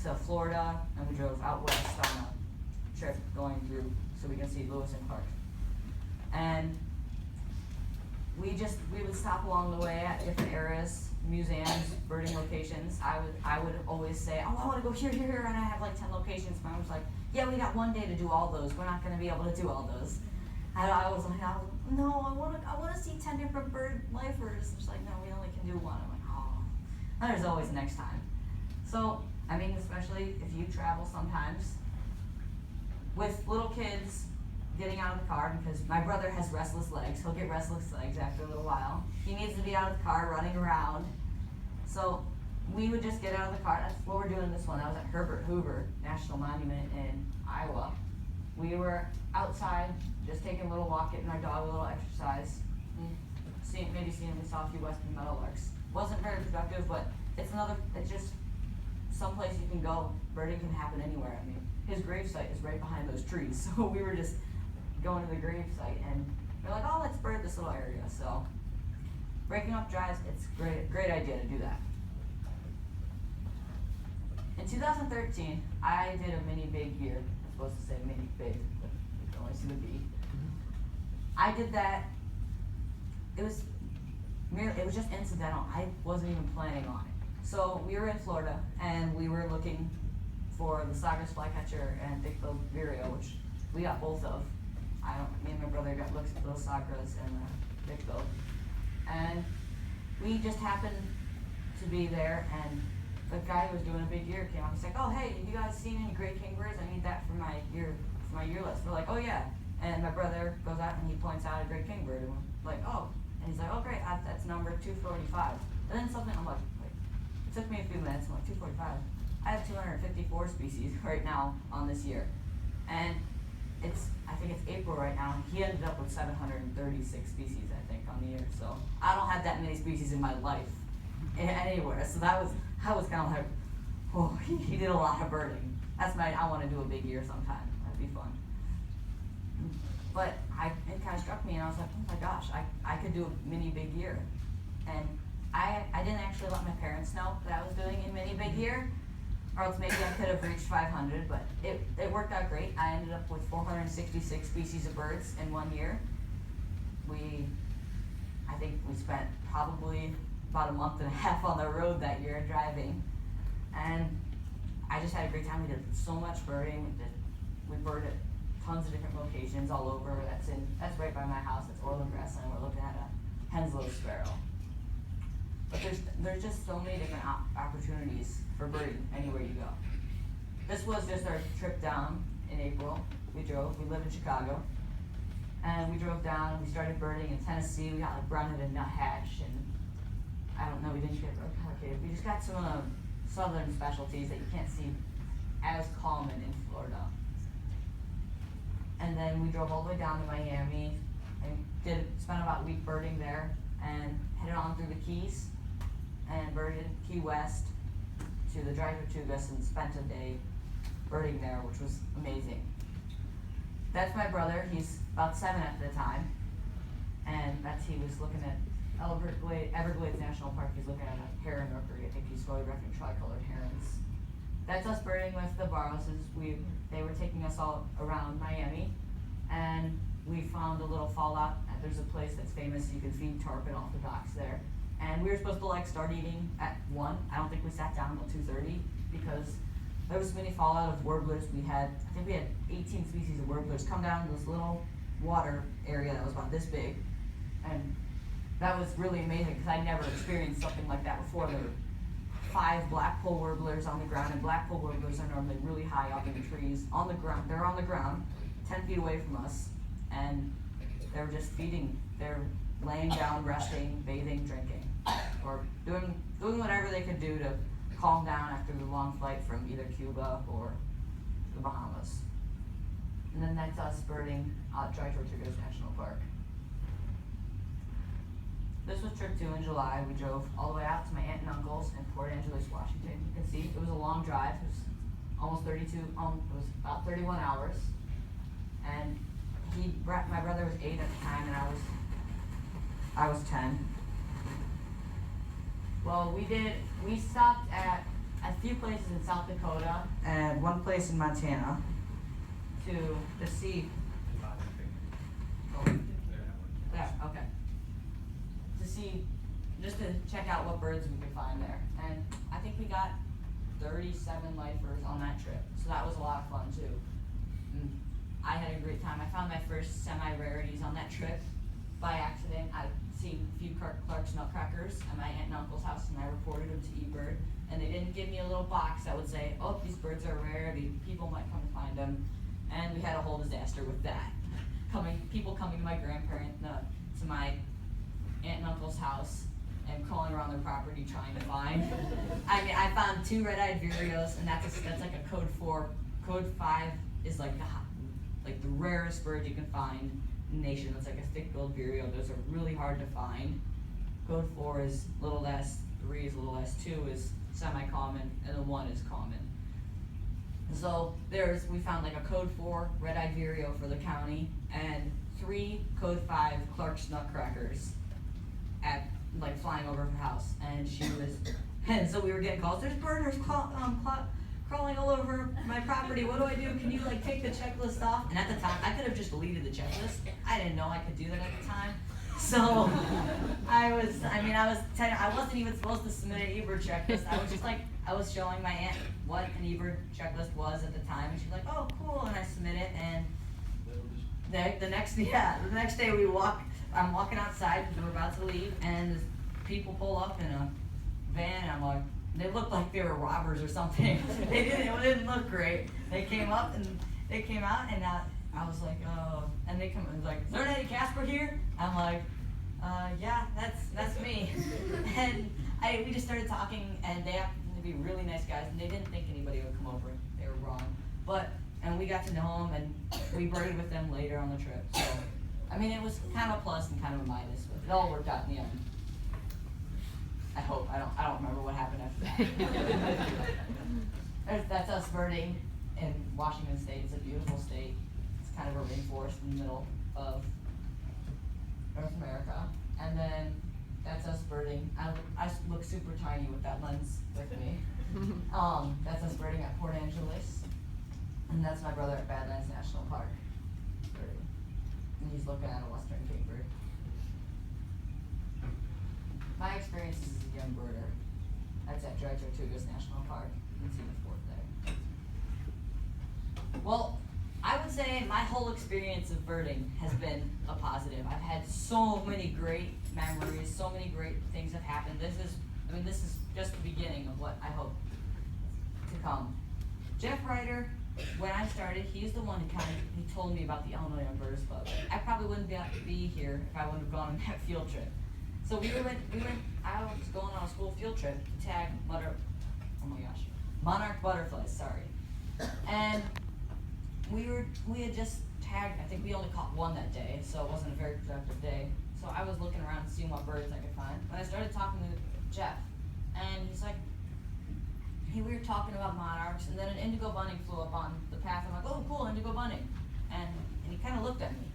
to Florida and we drove out west on a trip going through so we can see Lewis and Clark. And we would stop along the way at different areas, museums, birding locations. I would always say, oh, I want to go here, and I have like 10 locations. My mom was like, yeah, we got one day to do all those. We're not going to be able to do all those. I was like, no, I want to see 10 different bird lifers. She's like, no, we only can do one. I'm like, oh, and there's always next time. So, I mean, especially if you travel sometimes with little kids, getting out of the car, because my brother has restless legs. He'll get restless legs after a little while. He needs to be out of the car running around. So we would just get out of the car. That's what we're doing this one. I was at Herbert Hoover National Monument in Iowa. We were outside just taking a little walk, getting our dog a little exercise. We saw a few western meadowlarks. Wasn't very productive, but it's just someplace you can go. Birding can happen anywhere. I mean, his gravesite is right behind those trees. So we were just going to the gravesite and we're like, oh, let's bird this little area. So breaking up drives, it's great idea to do that. In 2013, I did a mini big year. I'm supposed to say mini big, but you can only see the B. I did that. It was just incidental. I wasn't even planning on it. So we were in Florida and we were looking for the Sagres flycatcher and thick-billed vireo, which we got both of. Me and my brother got looks at those Sagres and thick-billed. And we just happened to be there, and the guy who was doing a big year came up. He's like, oh, hey, have you guys seen any great kingbirds? I need that for my year list. We're like, oh, yeah. And my brother goes out and he points out a great kingbird, and we're like, oh. And he's like, oh, great, that's number 245. And then something, I'm like, it took me a few minutes. I'm like, 245? I have 254 species right now on this year. And I think it's April right now, and he ended up with 736 species, I think, on the year. So I don't have that many species in my life anywhere. So I was kind of like, oh, he did a lot of birding. I want to do a big year sometime. That'd be fun. But it kind of struck me, and I was like, oh my gosh, I could do a mini big year. And I didn't actually let my parents know that I was doing a mini big year, or else maybe I could have reached 500, but it worked out great. I ended up with 466 species of birds in 1 year. I think we spent probably about a month and a half on the road that year driving, and I just had a great time. We did so much birding. We birded at tons of different locations all over. That's right by my house. It's Orland Grassland. We're looking at a Henslow sparrow. But there's just so many different opportunities for birding anywhere you go. This was just our trip down in April. We lived in Chicago, and we drove down and we started birding in Tennessee. We got like brown-headed nuthatch, and I don't know, we didn't get very complicated. We just got some of the southern specialties that you can't see as common in Florida. And then we drove all the way down to Miami and spent about a week birding there, and headed on through the Keys and birded Key West to the Dry Tortugas and spent a day birding there, which was amazing. That's my brother. He's about 7 at the time, and he was looking at Everglades National Park. He's looking at a heron rookery. I think he's photographing tricolored herons. That's us birding with the Barrowses. They were taking us all around Miami, and we found a little fallout. There's a place that's famous. You can feed tarpon off the docks there. And we were supposed to like start eating at 1. I don't think we sat down until 2:30 because there was so many fallout of warblers. I think we had 18 species of warblers come down to this little water area that was about this big. And that was really amazing because I'd never experienced something like that before. There were 5 blackpoll warblers on the ground, and blackpoll warblers are normally really high up in the trees on the ground. They're on the ground, 10 feet away from us, and they were just feeding. They're laying down, resting, bathing, drinking, or doing whatever they could do to calm down after the long flight from either Cuba or the Bahamas. And then that's us birding at Dry Tortugas National Park. This was trip 2 in July. We drove all the way out to my aunt and uncle's in Port Angeles, Washington. You can see it was a long drive. It was almost it was about 31 hours. And my brother was 8 at the time, and I was 10. Well, we stopped at a few places in South Dakota and one place in Montana to see. Oh, there, okay. Just to check out what birds we could find there. And I think we got 37 lifers on that trip, so that was a lot of fun too. I had a great time. I found my first semi-rarities on that trip by accident. I'd seen a few Clark's nutcrackers at my aunt and uncle's house, and I reported them to eBird. And they didn't give me a little box that would say, "Oh, these birds are rare. People might come to find them." And we had a whole disaster with that. People coming to my to my aunt and uncle's house and crawling around their property trying to find. I found 2 red-eyed vireos, and that's like a code 4. Code 5 is like the rarest bird you can find in the nation. It's like a thick-billed vireo. Those are really hard to find. Code 4 is a little less, 3 is a little less, 2 is semi-common, and then 1 is common. So we found like a code 4 red-eyed vireo for the county, and 3 code 5 Clark's nutcrackers flying over her house, and so we were getting calls. There's birders crawling all over my property. What do I do? Can you take the checklist off? And at the time, I could have just deleted the checklist. I didn't know I could do that at the time. So I wasn't even supposed to submit an eBird checklist. I was showing my aunt what an eBird checklist was at the time, and she's like, "Oh, cool," and I submit it, and the next day I'm walking outside because we're about to leave, and people pull up in a van, and I'm like, they looked like they were robbers or something. It didn't look great. They came out, and I was like, oh, and they come and like, "Is there an Eddie Casper here?" I'm like, yeah, that's me. And we just started talking, and they happened to be really nice guys, and they didn't think anybody would come over. They were wrong. And we got to know them, and we birded with them later on the trip. So, it was kind of a plus and kind of a minus, but it all worked out in the end. I hope. I don't remember what happened after that. That's us birding in Washington State. It's a beautiful state. It's kind of a rainforest in the middle of North America. And then that's us birding. I look super tiny with that lens with me. That's us birding at Port Angeles. And that's my brother at Badlands National Park birding. And he's looking at a western kingbird. My experience as a young birder, that's at Dry Tortugas National Park. You can see the fort there. Well, I would say my whole experience of birding has been a positive. I've had so many great memories, so many great things have happened. This is just the beginning of what I hope to come. Jeff Ryder, when I started, he's the one who he told me about the Illinois Young Birders Club. I probably wouldn't be here if I wouldn't have gone on that field trip. So I was going on a school field trip to tag monarch butterflies, sorry. And we had just tagged, I think we only caught 1 that day, so it wasn't a very productive day. So I was looking around and seeing what birds I could find. But I started talking to Jeff, and he's like, we were talking about monarchs, and then an indigo bunting flew up on the path. I'm like, "Oh, cool, indigo bunting." And he kind of looked at me,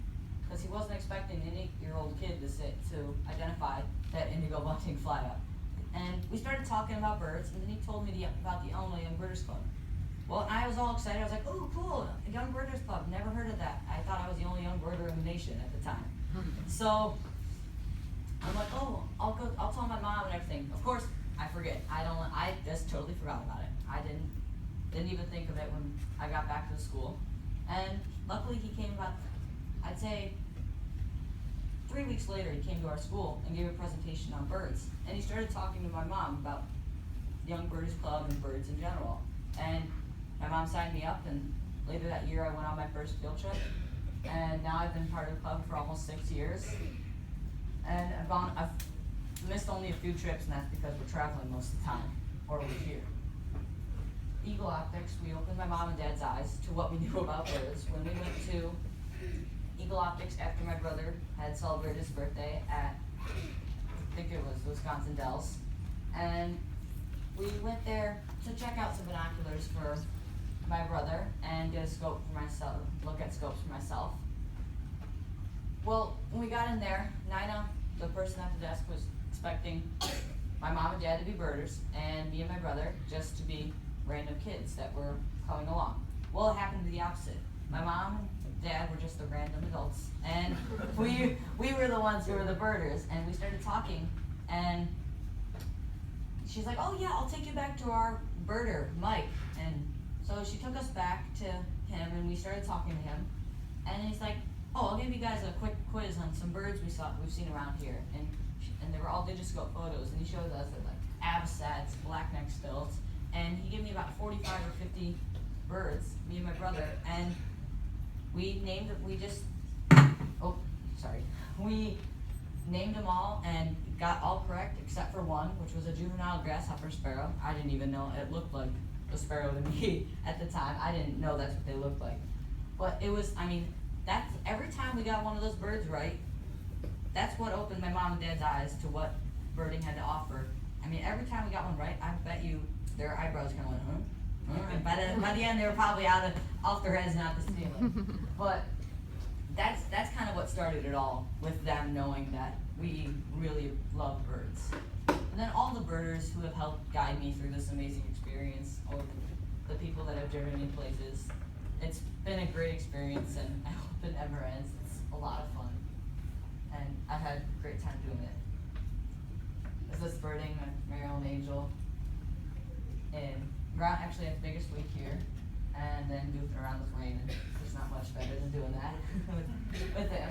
because he wasn't expecting an 8-year-old kid to identify that indigo bunting fly up. And we started talking about birds, and then he told me about the Illinois Young Birders Club. Well, I was all excited. I was like, "Oh, cool! A Young Birders Club. Never heard of that." I thought I was the only young birder in the nation at the time. So I'm like, "Oh, I'll tell my mom and everything." Of course, I forget. I just totally forgot about it. I didn't even think of it when I got back to the school. And luckily, he came about, I'd say, 3 weeks later. He came to our school and gave a presentation on birds. And he started talking to my mom about Young Birders Club and birds in general. And my mom signed me up, and later that year I went on my first field trip. And now I've been part of the club for almost 6 years. And I've missed only a few trips, and that's because we're traveling most of the time, or we're here. Eagle Optics, we opened my mom and dad's eyes to what we knew about birds when we went to Eagle Optics after my brother had celebrated his birthday at, I think it was Wisconsin Dells. And we went there to check out some binoculars for my brother and get a scope for myself, look at scopes for myself. Well, when we got in there, Nina, the person at the desk, was expecting my mom and dad to be birders and me and my brother just to be random kids that were coming along. Well, it happened to be the opposite. My mom and dad were just the random adults, and we were the ones who were the birders. And we started talking, and she's like, "Oh yeah, I'll take you back to our birder, Mike." And so she took us back to him, and we started talking to him. And he's like, "Oh, I'll give you guys a quick quiz on some birds we've seen around here." And they were all digiscope photos, and he showed us that, like, avocets, black-necked stilts, and he gave me about 45 or 50 birds, me and my brother, and we named them all and got all correct except for one, which was a juvenile grasshopper sparrow. I didn't even know it looked like a sparrow to me at the time. I didn't know that's what they looked like. But it was, that's every time we got one of those birds right, that's what opened my mom and dad's eyes to what birding had to offer. Every time we got one right, I bet you their eyebrows kind of went, huh? And by the end, they were probably off their heads, not the ceiling. But that's kind of what started it all, with them knowing that we really love birds. And then all the birders who have helped guide me through this amazing experience, or the people that have driven me places. It's been a great experience, and I hope it never ends. It's a lot of fun, and I've had a great time doing it. This is birding with Maryland Angel, and Grant actually had the biggest week here, and then goofing around with Rain, and there's not much better than doing that with him.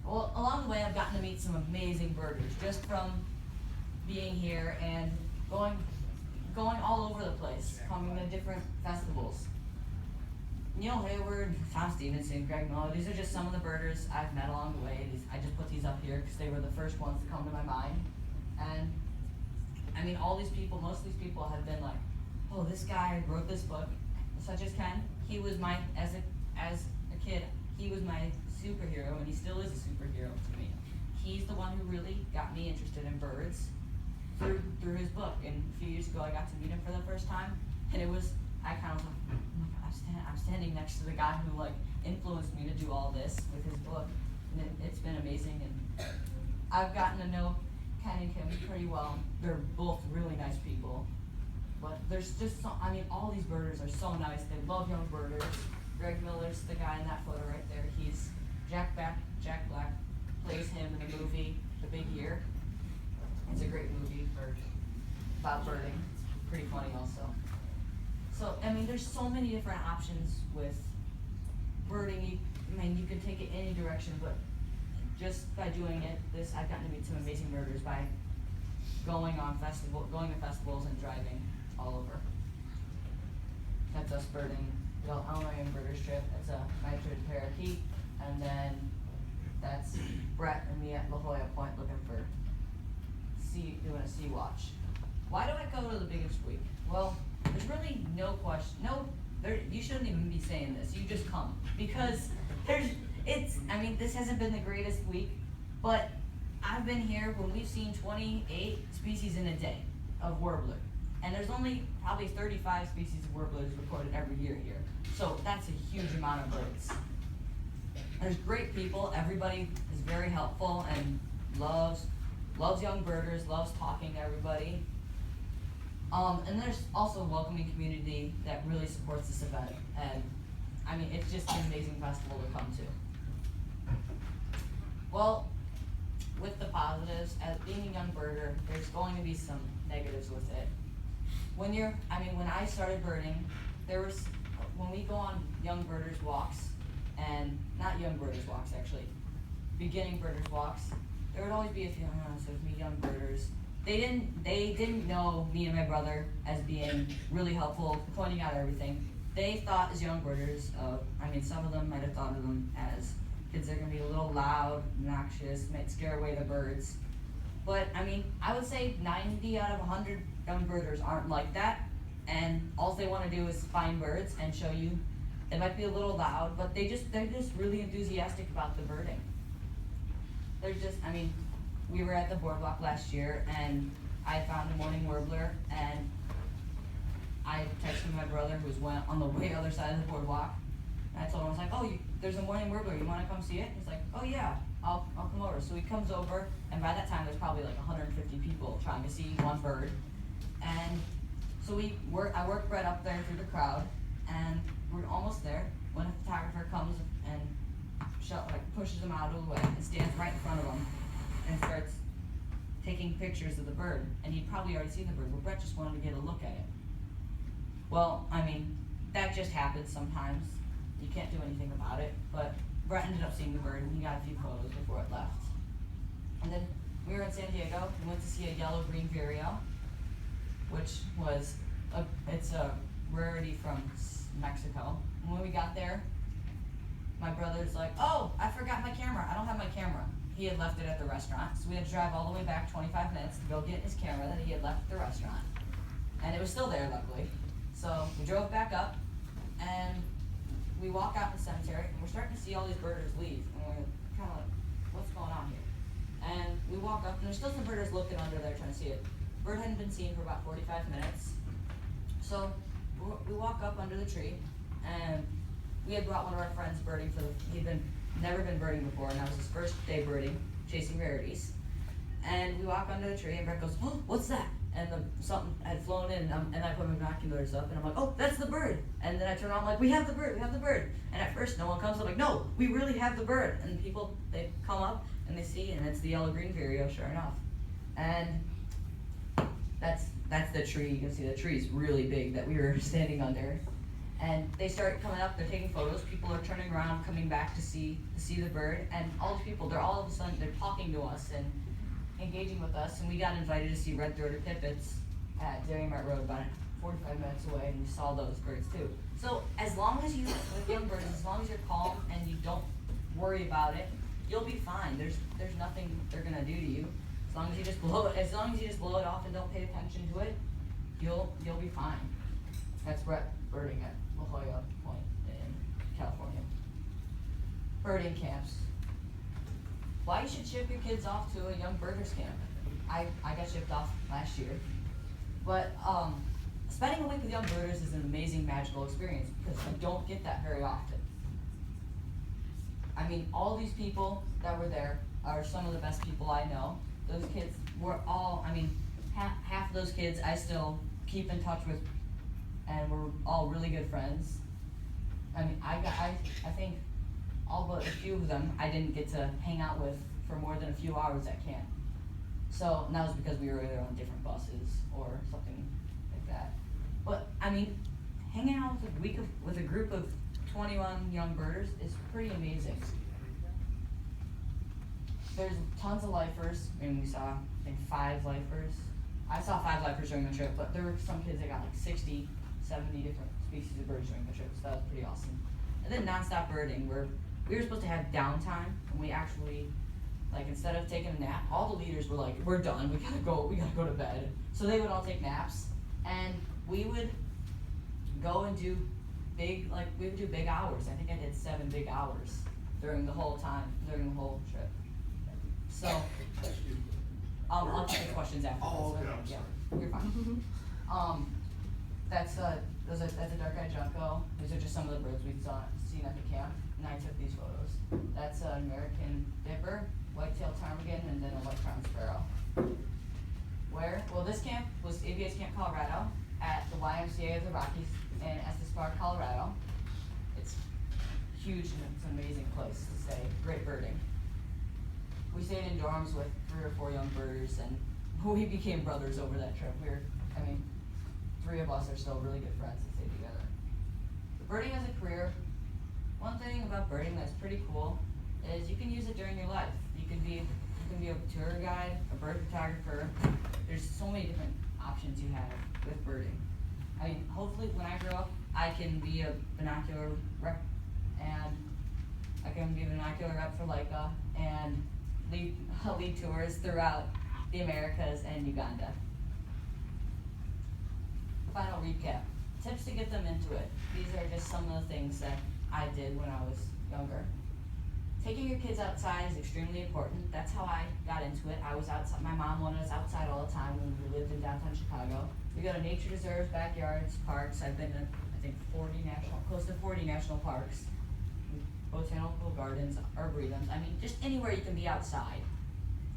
Well, along the way, I've gotten to meet some amazing birders just from being here and going all over the place, coming to different festivals. Neil Hayward, Tom Stevenson, Greg Miller, these are just some of the birders I've met along the way. I just put these up here because they were the first ones to come to my mind. And all these people, most of these people have been like, "Oh, this guy wrote this book," such as Ken. He was as a kid, he was my superhero, and he still is a superhero to me. He's the one who really got me interested in birds through his book. And a few years ago, I got to meet him for the first time, and I kind of was like, I'm standing next to the guy who influenced me to do all this with his book, and it's been amazing. And I've gotten to know Ken and Kim pretty well. They're both really nice people, but there's just all these birders are so nice. They love young birders. Greg Miller's the guy in that photo right there. He's Jack Black plays him in the movie The Big Year. It's a great movie about birding. It's pretty funny also. So, there's so many different options with birding. You can take it any direction, but just by doing I've gotten to meet some amazing birders by going to festivals and driving all over. That's us birding, the Illinois Young Birders trip. That's a nitrid parakeet, and then that's Brett and me at La Jolla Point looking for doing a sea watch. Why do I go to the biggest week? Well, there's really no question. You shouldn't even be saying this. You just come, because this hasn't been the greatest week, but I've been here when we've seen 28 species in a day of warbler, and there's only probably 35 species of warblers recorded every year here. So that's a huge amount of birds. there's great people. Everybody is very helpful and loves young birders, loves talking to everybody. And there's also a welcoming community that really supports this event. And I mean, it's just an amazing festival to come to. Well, with the positives, as being a young birder, there's going to be some negatives with it. When I started birding, when we go on young birders walks, and not young birders walks actually, beginning birders walks, there would always be a few, so it's me young birders. They didn't know me and my brother as being really helpful, pointing out everything. They thought as young birders, some of them might have thought of them as kids that are gonna be a little loud, obnoxious, might scare away the birds. But I would say 90 out of 100 young birders aren't like that, and all they wanna do is find birds and show you. They might be a little loud, but they're just really enthusiastic about the birding. We were at the boardwalk last year, and I found a morning warbler, and I texted my brother, who was on the way other side of the boardwalk, and I told him, I was like, oh, there's a morning warbler, you wanna come see it? He's like, oh yeah, I'll come over. So he comes over, and by that time there's probably like 150 people trying to see one bird. And so I worked right up there through the crowd, and we're almost there when a photographer comes and pushes him out of the way and stands right in front of him and starts taking pictures of the bird. And he'd probably already seen the bird, but Brett just wanted to get a look at it. Well, that just happens sometimes. You can't do anything about it, but Brett ended up seeing the bird, and he got a few photos before it left. And then we were in San Diego. We went to see a yellow-green vireo, which was it's a rarity from Mexico. And when we got there, my brother's like, oh, I forgot my camera. I don't have my camera. He had left it at the restaurant, so we had to drive all the way back 25 minutes to go get his camera that he had left at the restaurant. And it was still there, luckily. So we drove back up, and we walk out in the cemetery, and we're starting to see all these birders leave. And we're kind of like, what's going on here? And we walk up, and there's still some birders looking under there trying to see it. Bird hadn't been seen for about 45 minutes. So we walk up under the tree, and we had brought one of our friends birding he'd never been birding before, and that was his first day birding, chasing rarities. And we walk under the tree, and Brett goes, oh, what's that? And something had flown in, and I put my binoculars up, and I'm like, oh, that's the bird. And then I turn around, I'm like, we have the bird. And at first, no one comes, I'm like, no, we really have the bird. And people, they come up, and they see, and it's the yellow-green vireo, sure enough. And that's the tree. You can see the tree's really big that we were standing under. And they start coming up, they're taking photos, people are turning around, coming back to see the bird, and all the people, they're all of a sudden, they're talking to us and engaging with us, and we got invited to see red-throated pipits at Dairy-Mart Road, about 45 minutes away, and we saw those birds too. So as long as with young birds, as long as you're calm and you don't worry about it, you'll be fine. There's nothing they're gonna do to you. As long as you just blow it off and don't pay attention to it, you'll be fine. That's Brett birding at La Jolla Point in California. Birding camps. Why you should ship your kids off to a young birders camp? I got shipped off last year. But spending a week with young birders is an amazing, magical experience because you don't get that very often. All these people that were there are some of the best people I know. Those kids were all, half of those kids I still keep in touch with, and we're all really good friends. I think all but a few of them I didn't get to hang out with for more than a few hours at camp. So, and that was because we were either on different buses or something like that. But, hanging out with a group of 21 young birders is pretty amazing. There's tons of lifers, we saw, I think, 5 lifers. I saw 5 lifers during the trip, but there were some kids that got like 60, 70 different species of birds during the trip, so that was pretty awesome. And then nonstop birding, where we were supposed to have downtime, and we actually, instead of taking a nap, all the leaders were like, we're done, we gotta go to bed. So they would all take naps, and we would go and do big hours. I think I did 7 big hours during the whole trip. So, I'll take the questions after. Oh, okay, I'm sorry. Yeah, you're fine. That's a dark-eyed junco. These are just some of the birds we've seen at the camp, and I took these photos. That's an American dipper, white-tailed ptarmigan, and then a white-crowned sparrow. Where? Well, this camp was ABS Camp Colorado at the YMCA of the Rockies in Estes Park, Colorado. It's huge and it's an amazing place to stay. Great birding. We stayed in dorms with 3 or 4 young birders, and we became brothers over that trip. 3 of us are still really good friends and stay together. Birding as a career, one thing about birding that's pretty cool is you can use it during your life. You can be a tour guide, a bird photographer. There's so many different options you have with birding. Hopefully when I grow up, I can be a binocular rep, and I can be a binocular rep for Leica and lead tours throughout the Americas and Uganda. Final recap. Tips to get them into it. These are just some of the things that I did when I was younger. Taking your kids outside is extremely important. That's how I got into it. I was outside. My mom wanted us outside all the time when we lived in downtown Chicago. We go to nature reserves, backyards, parks. I've been to, I think, close to 40 national parks, botanical gardens, arboretums. Just anywhere you can be outside.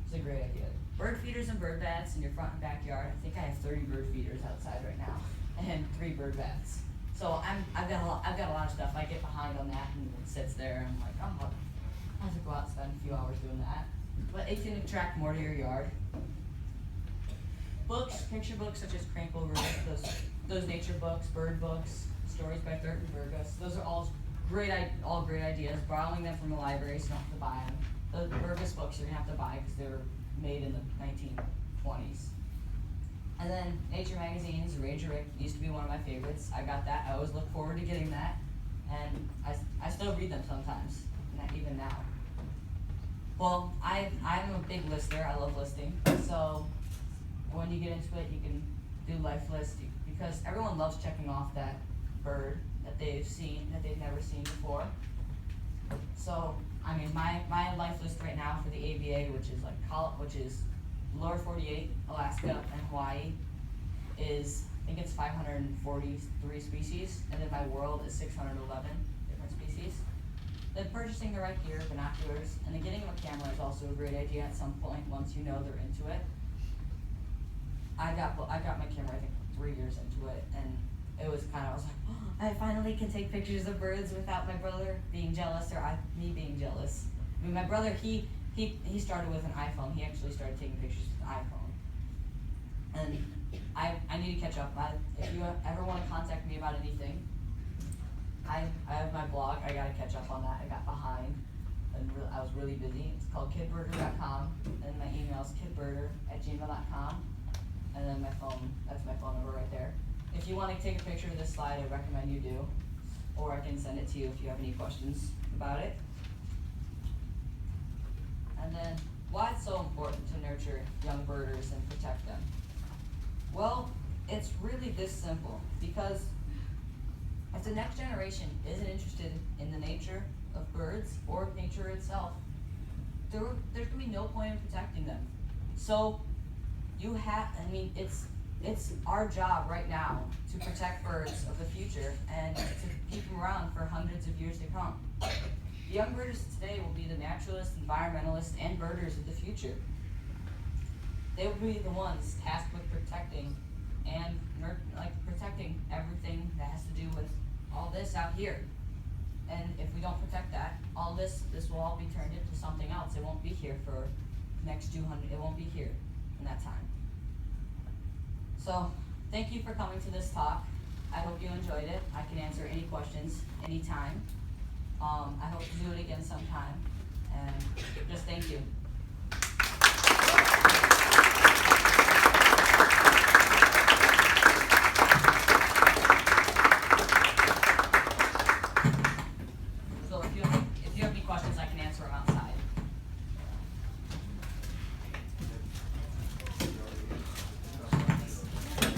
It's a great idea. Bird feeders and bird baths in your front and backyard. I think I have 30 bird feeders outside right now, and 3 bird baths. So I've got a lot of stuff. I get behind on that and it sits there, and I'm like, oh, I have to go out and spend a few hours doing that. But it can attract more to your yard. Books, picture books such as Crankle Roof, those nature books, bird books, stories by Thurton Burgess. Those are all great ideas. Borrowing them from the library, so you don't have to buy them. The Burgess books you're gonna have to buy because they were made in the 1920s. And then nature magazines, Ranger Rick used to be one of my favorites. I got that. I always look forward to getting that, and I still read them sometimes, even now. Well, I'm a big lister. I love listing. So when you get into it, you can do life list because everyone loves checking off that bird that they've never seen before. So my life list right now for the ABA, which is lower 48, Alaska, and Hawaii, is I think it's 543 species, and then my world is 611 different species. Then purchasing the right gear, binoculars, and then getting them a camera is also a great idea at some point once you know they're into it. I got my camera I think 3 years into it, and it was I was like, oh, I finally can take pictures of birds without my brother being jealous or me being jealous. My brother, he started with an iPhone. He actually started taking pictures with an iPhone. And I need to catch up. If you ever want to contact me about anything, I have my blog. I got to catch up on that. I got behind, and I was really busy. It's called kidbirder.com, and my email is kidbirder@gmail.com, and then that's my phone number right there. If you want to take a picture of this slide, I recommend you do, or I can send it to you if you have any questions about it. And then, why it's so important to nurture young birders and protect them? Well, it's really this simple, because if the next generation isn't interested in the nature of birds or nature itself, there's going to be no point in protecting them. So it's our job right now to protect birds of the future and to keep them around for hundreds of years to come. The young birders today will be the naturalists, environmentalists, and birders of the future. They will be the ones tasked with protecting everything that has to do with all this out here. And if we don't protect that, all this will all be turned into something else. It won't be here for the next 200, it won't be here in that time. So, thank you for coming to this talk. I hope you enjoyed it. I can answer any questions anytime. I hope to do it again sometime. And just thank you.